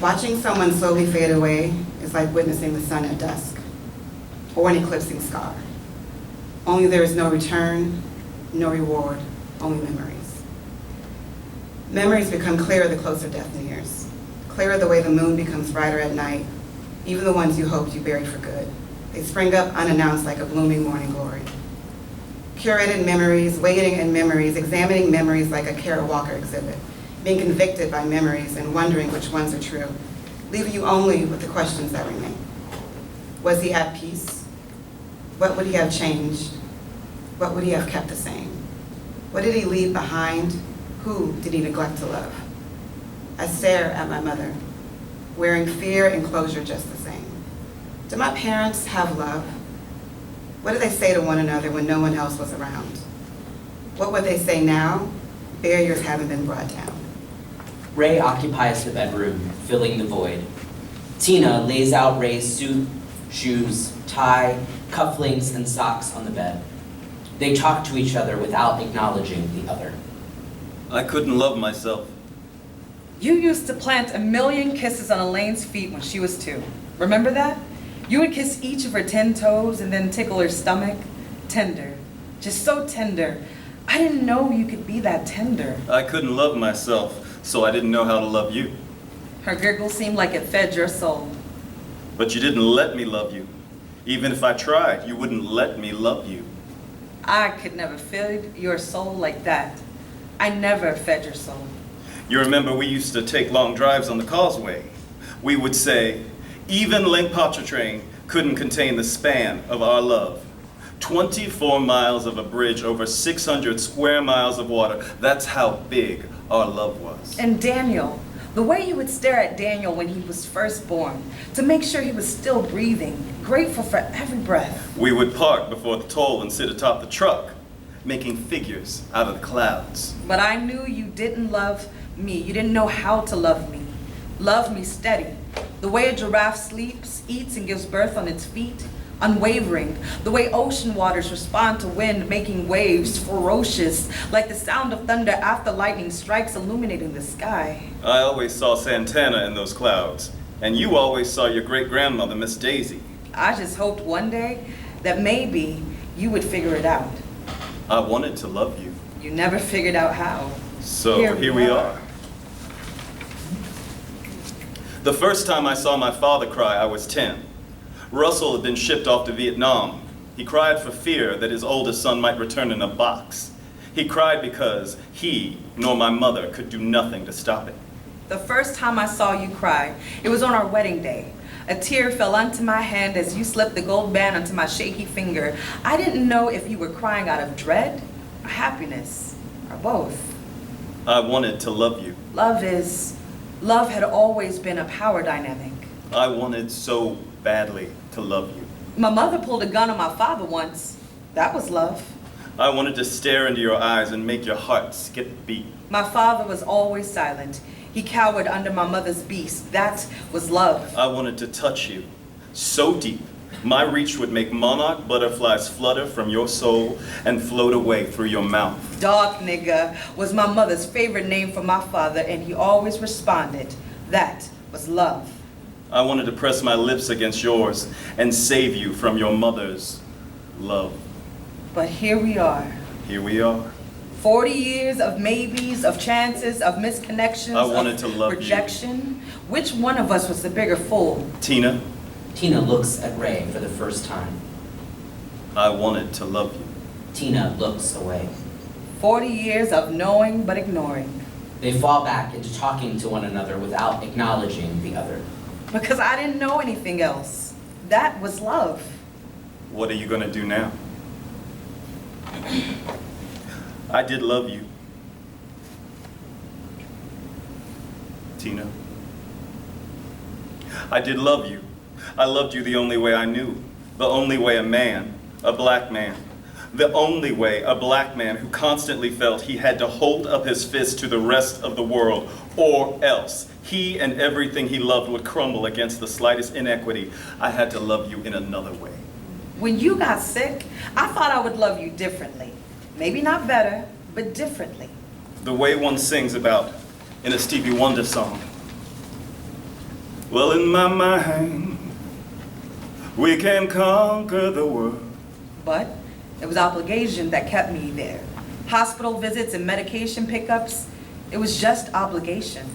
Watching someone slowly fade away is like witnessing the sun at dusk, or an eclipsing star. Only there is no return, no reward, only memories. Memories become clearer the closer death nears, clearer the way the moon becomes brighter at night, even the ones you hoped you buried for good. They spring up unannounced like a blooming morning glory. Curated memories, waiting in memories, examining memories like a Kara Walker exhibit, being convicted by memories and wondering which ones are true, leaving you only with the questions that remain. Was he at peace? What would he have changed? What would he have kept the same? What did he leave behind? Who did he neglect to love? I stare at my mother, wearing fear and closure just the same. Did my parents have love? What did they say to one another when no one else was around? What would they say now? Barriers haven't been brought down. Ray occupies the bedroom, filling the void. Tina lays out Ray's suit, shoes, tie, cufflinks, and socks on the bed. They talk to each other without acknowledging the other. I couldn't love myself. You used to plant 1,000,000 kisses on Elaine's feet when she was 2. Remember that? You would kiss each of her 10 toes and then tickle her stomach. Tender. Just so tender. I didn't know you could be that tender. I couldn't love myself, so I didn't know how to love you. Her giggle seemed like it fed your soul. But you didn't let me love you. Even if I tried, you wouldn't let me love you. I could never feed your soul like that. I never fed your soul. You remember we used to take long drives on the causeway. We would say, even Lake Pontchartrain couldn't contain the span of our love. 24 miles of a bridge over 600 square miles of water. That's how big our love was. And Daniel, the way you would stare at Daniel when he was first born, to make sure he was still breathing, grateful for every breath. We would park before the toll and sit atop the truck, making figures out of the clouds. But I knew you didn't love me. You didn't know how to love me. Love me steady. The way a giraffe sleeps, eats, and gives birth on its feet. Unwavering. The way ocean waters respond to wind, making waves ferocious, like the sound of thunder after lightning strikes, illuminating the sky. I always saw Santana in those clouds, and you always saw your great-grandmother, Miss Daisy. I just hoped one day that maybe you would figure it out. I wanted to love you. You never figured out how. So here we are. The first time I saw my father cry, I was 10. Russell had been shipped off to Vietnam. He cried for fear that his oldest son might return in a box. He cried because he, nor my mother, could do nothing to stop it. The first time I saw you cry, it was on our wedding day. A tear fell onto my hand as you slipped the gold band onto my shaky finger. I didn't know if you were crying out of dread or happiness, or both. I wanted to love you. Love had always been a power dynamic. I wanted so badly to love you. My mother pulled a gun on my father once. That was love. I wanted to stare into your eyes and make your heart skip a beat. My father was always silent. He cowered under my mother's beast. That was love. I wanted to touch you so deep, my reach would make monarch butterflies flutter from your soul and float away through your mouth. Dog nigga was my mother's favorite name for my father, and he always responded, that was love. I wanted to press my lips against yours and save you from your mother's love. But here we are. Here we are. 40 years of maybes, of chances, of misconnections, I wanted to love rejection. Which one of us was the bigger fool? Tina. Tina looks at Ray for the first time. I wanted to love you. Tina looks away. 40 years of knowing but ignoring. They fall back into talking to one another without acknowledging the other. Because I didn't know anything else. That was love. What are you going to do now? I did love you. Tina. I did love you. I loved you the only way I knew. The only way a man, a black man. The only way a black man who constantly felt he had to hold up his fist to the rest of the world, or else he and everything he loved would crumble against the slightest inequity. I had to love you in another way. When you got sick, I thought I would love you differently. Maybe not better, but differently. The way one sings about in a Stevie Wonder song. Well, in my mind, we can conquer the world. But it was obligation that kept me there. Hospital visits and medication pickups, it was just obligation.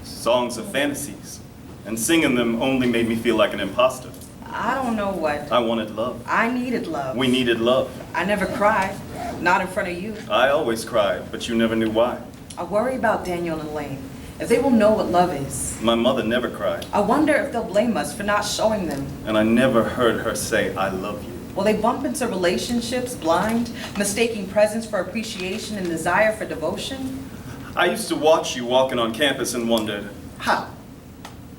Songs of fantasies, and singing them only made me feel like an imposter. I don't know what. I wanted love. I needed love. We needed love. I never cried, not in front of you. I always cried, but you never knew why. I worry about Daniel and Elaine, if they will know what love is. My mother never cried, I wonder if they'll blame us for not showing them. and I never heard her say, I love you. Will they bump into relationships blind, mistaking presence for appreciation and desire for devotion? I used to watch you walking on campus and wondered, how?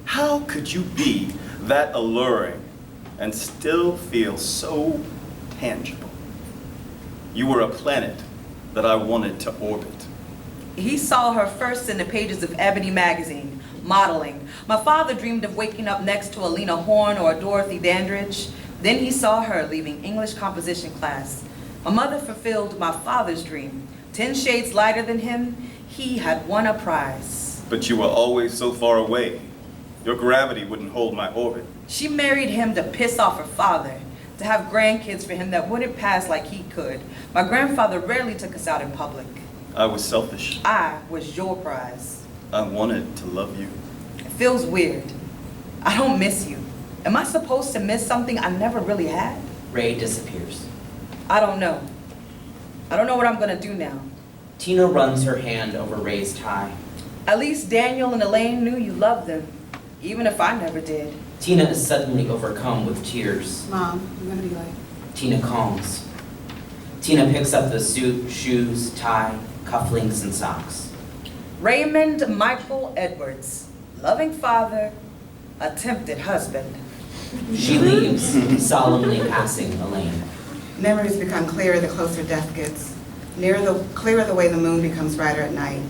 How could you be that alluring and still feel so tangible? You were a planet that I wanted to orbit. He saw her first in the pages of Ebony magazine, modeling. My father dreamed of waking up next to a Lena Horne or a Dorothy Dandridge. Then he saw her leaving English composition class. My mother fulfilled my father's dream. 10 shades lighter than him, he had won a prize. But you were always so far away. Your gravity wouldn't hold my orbit. She married him to piss off her father, to have grandkids for him that wouldn't pass like he could. My grandfather rarely took us out in public. I was selfish. I was your prize. I wanted to love you. It feels weird. I don't miss you. Am I supposed to miss something I never really had? Ray disappears. I don't know. I don't know what I'm gonna do now. Tina runs her hand over Ray's tie. At least Daniel and Elaine knew you loved them, even if I never did. Tina is suddenly overcome with tears. Mom, I'm gonna be late. Tina calms. Tina picks up the suit, shoes, tie, cufflinks, and socks. Raymond Michael Edwards, loving father, attempted husband. She leaves, solemnly passing Elaine. Memories become clearer the closer death gets. Clearer the way the moon becomes brighter at night.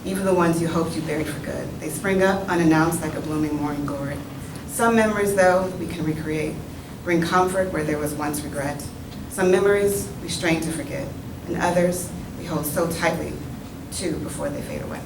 Even the ones you hoped you buried for good. They spring up unannounced like a blooming morning gourd. Some memories, though, we can recreate, bring comfort where there was once regret. Some memories we strain to forget, and others we hold so tightly, too, before they fade away.